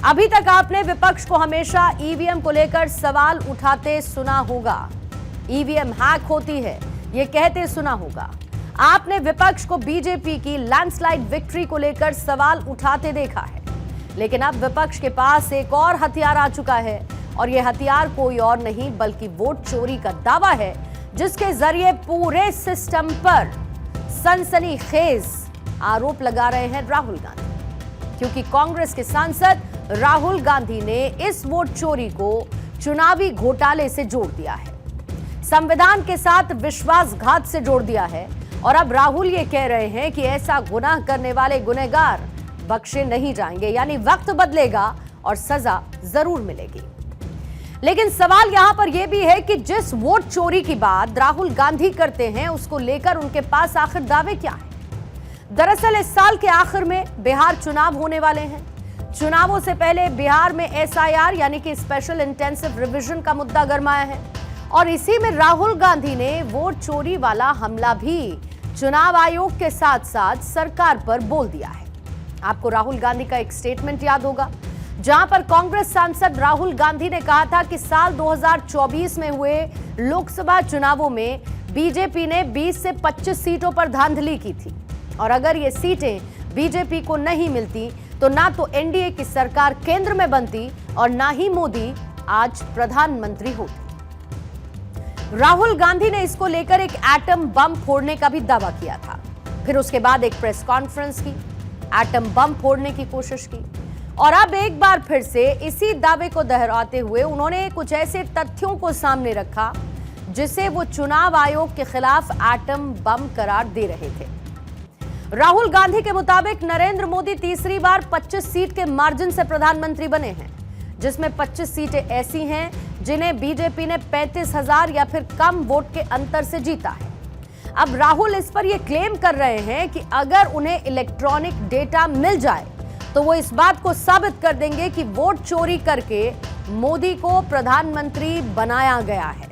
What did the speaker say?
अभी तक आपने विपक्ष को हमेशा ईवीएम को लेकर सवाल उठाते सुना होगा। ईवीएम हैक होती है, ये कहते सुना होगा। आपने विपक्ष को बीजेपी की लैंडस्लाइड विक्ट्री को लेकर सवाल उठाते देखा है। लेकिन अब विपक्ष के पास एक और हथियार आ चुका है और यह हथियार कोई और नहीं बल्कि वोट चोरी का दावा है, जिसके जरिए पूरे सिस्टम पर सनसनीखेज आरोप लगा रहे हैं राहुल गांधी। क्योंकि कांग्रेस के सांसद राहुल गांधी ने इस वोट चोरी को चुनावी घोटाले से जोड़ दिया है, संविधान के साथ विश्वासघात से जोड़ दिया है। और अब राहुल ये कह रहे हैं कि ऐसा गुनाह करने वाले गुनहगार बख्शे नहीं जाएंगे, यानी वक्त बदलेगा और सजा जरूर मिलेगी। लेकिन सवाल यहां पर यह भी है कि जिस वोट चोरी की बात राहुल गांधी करते हैं, उसको लेकर उनके पास आखिर दावे क्या है। दरअसल इस साल के आखिर में बिहार चुनाव होने वाले हैं। चुनावों से पहले बिहार में एसआईआर यानी कि स्पेशल इंटेंसिव रिवीजन का मुद्दा गरमाया है और इसी में राहुल गांधी ने वोट चोरी वाला हमला भी चुनाव आयोग के साथ साथ सरकार पर बोल दिया है। आपको राहुल गांधी का एक स्टेटमेंट याद होगा, जहां पर कांग्रेस सांसद राहुल गांधी ने कहा था कि साल 2024 में हुए लोकसभा चुनावों में बीजेपी ने 20 से 25 सीटों पर धांधली की थी और अगर ये सीटें बीजेपी को नहीं मिलती तो ना तो एनडीए की सरकार केंद्र में बनती और ना ही मोदी आज प्रधानमंत्री होते। राहुल गांधी ने इसको लेकर एक एटम बम फोड़ने का भी दावा किया था। फिर उसके बाद एक प्रेस कॉन्फ्रेंस की, एटम बम फोड़ने की कोशिश की और अब एक बार फिर से इसी दावे को दोहराते हुए उन्होंने कुछ ऐसे तथ्यों को सामने रखा जिसे वो चुनाव आयोग के खिलाफ एटम बम करार दे रहे थे। राहुल गांधी के मुताबिक नरेंद्र मोदी तीसरी बार 25 सीट के मार्जिन से प्रधानमंत्री बने हैं, जिसमें 25 सीटें ऐसी हैं जिन्हें बीजेपी ने 35,000 या फिर कम वोट के अंतर से जीता है। अब राहुल इस पर यह क्लेम कर रहे हैं कि अगर उन्हें इलेक्ट्रॉनिक डेटा मिल जाए तो वो इस बात को साबित कर देंगे कि वोट चोरी करके मोदी को प्रधानमंत्री बनाया गया है।